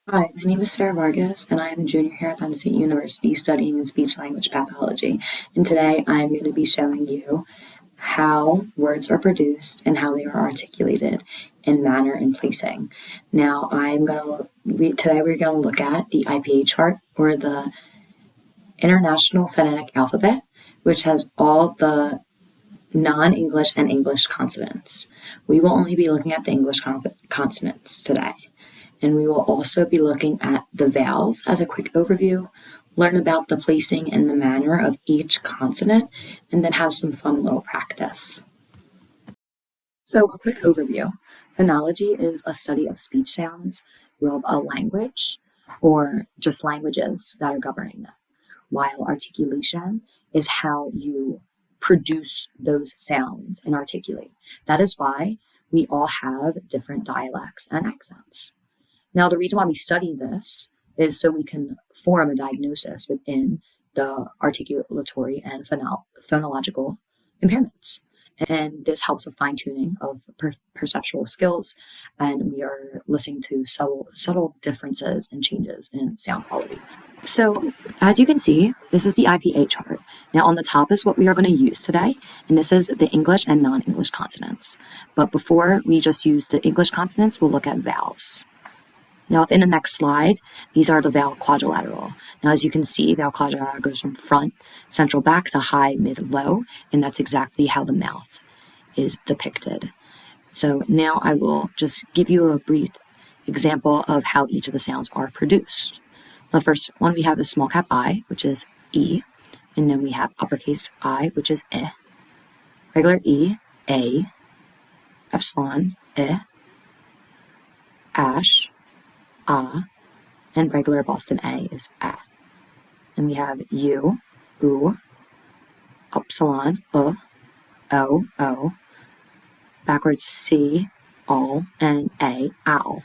Hi, my name is Sarah Vargas, and I am a junior here at Penn State University studying in speech language pathology. And today I'm going to be showing you how words are produced and how they are articulated in manner and placing. Now, today we're going to look at the IPA chart, or the International Phonetic Alphabet, which has all the non-English and English consonants. We will only be looking at the English consonants today. And we will also be looking at the vowels as a quick overview, learn about the placing and the manner of each consonant, and then have some fun little practice. So a quick overview. Phonology is a study of speech sounds of a language or just languages that are governing them, while articulation is how you produce those sounds and articulate. That is why we all have different dialects and accents. Now, the reason why we study this is so we can form a diagnosis within the articulatory and phonological impairments. And this helps with fine-tuning of perceptual skills, and we are listening to subtle differences and changes in sound quality. So, as you can see, this is the IPA chart. Now, on the top is what we are going to use today, and this is the English and non-English consonants. But before we just use the English consonants, we'll look at vowels. Now, within the next slide, these are the vowel quadrilateral. Now, as you can see, vowel quadrilateral goes from front, central, back to high, mid, low, and that's exactly how the mouth is depicted. So now I will just give you a brief example of how each of the sounds are produced. The first one we have is small cap I, which is E, and then we have uppercase I, which is E, regular E, A, epsilon, E, ash, and regular Boston A is A. Then we have U, U, upsilon, O, O, backwards C, all, and A, ow.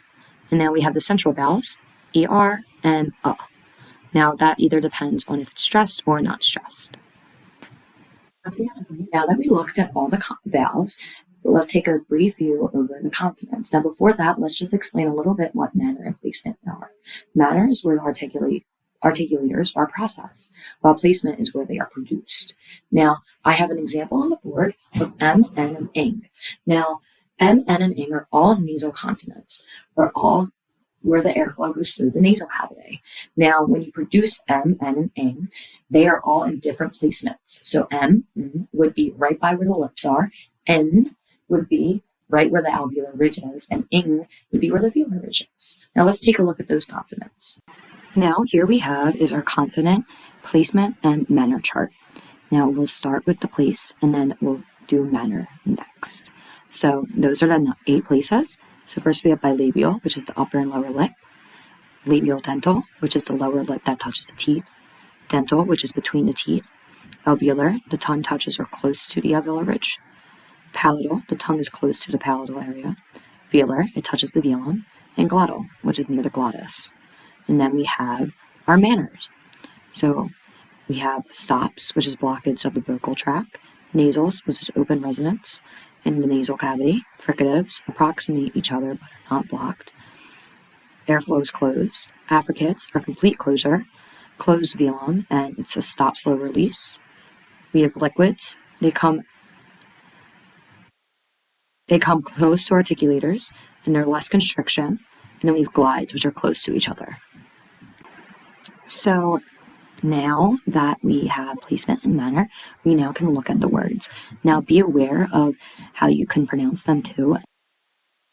And now we have the central vowels, ER and Now that either depends on if it's stressed or not stressed. Now that we looked at all the vowels, let's take a brief view over the consonants. Now before that, let's just explain a little bit what manner and placement are. Manner is where the articulators are processed, while placement is where they are produced. Now, I have an example on the board of M, N, and ing. Now, M, N, and ing are all nasal consonants, are all where the airflow goes through the nasal cavity. Now, when you produce M, N, and ing, they are all in different placements. So M would be right by where the lips are, N would be right where the alveolar ridge is, and ing would be where the velar ridge is. Now let's take a look at those consonants. Now here we have is our consonant placement and manner chart. Now we'll start with the place and then we'll do manner next. So those are the 8 places. So first we have bilabial, which is the upper and lower lip. Labial dental, which is the lower lip that touches the teeth. Dental, which is between the teeth. Alveolar, the tongue touches or close to the alveolar ridge. Palatal, the tongue is close to the palatal area. Velar, it touches the velum. And glottal, which is near the glottis. And then we have our manners. So we have stops, which is blockage of the vocal tract. Nasals, which is open resonance in the nasal cavity. Fricatives approximate each other but are not blocked. Airflow is closed. Affricates are complete closure. Closed velum, and it's a stop slow release. We have liquids. They come close to articulators, and they're less constriction. And then we have glides, which are close to each other. So now that we have placement and manner, we now can look at the words. Now be aware of how you can pronounce them too.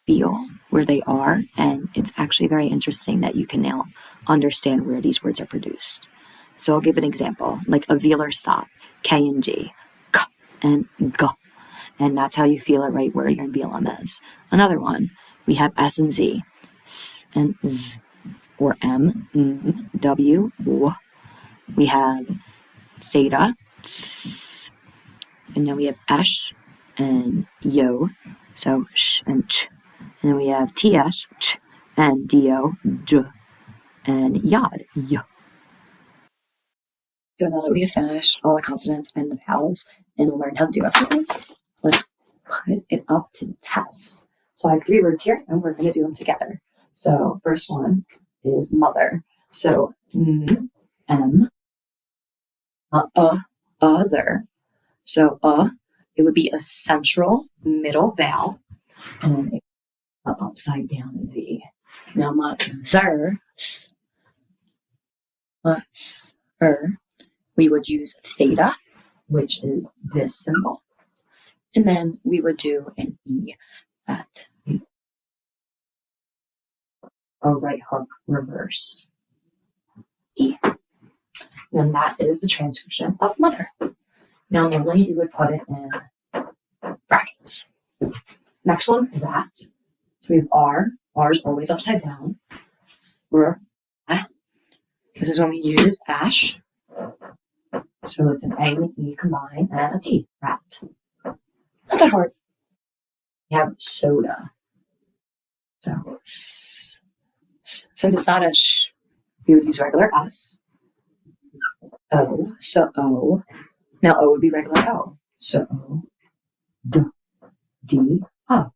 Feel where they are, and it's actually very interesting that you can now understand where these words are produced. So I'll give an example, like a velar stop, K and G, K and G. And that's how you feel it right where your velum is. Another one, we have S and Z, S and Z, or M, M, W, W. We have theta, th, and then we have esh and yo, so sh and ch. And then we have ts, ch, and dio, j, and yod, y. So now that we have finished all the consonants and the vowels and learned how to do everything, let's put it up to the test. So I have 3 words here, and we're going to do them together. So first one is mother. So other. So it would be a central middle vowel, and it upside down V. Now mother, we would use theta, which is this symbol, and then we would do an E at a right hook reverse E. And that is the transcription of mother. Now normally you would put it in brackets. Next one, that. So we have R. R is always upside down. This is when we use ash. So it's an A and an E combined and a T. Rat. Not that hard. We have soda. So since it's not a sh, we would use regular S. O. So O. Now O would be regular O. So O. D. D. O.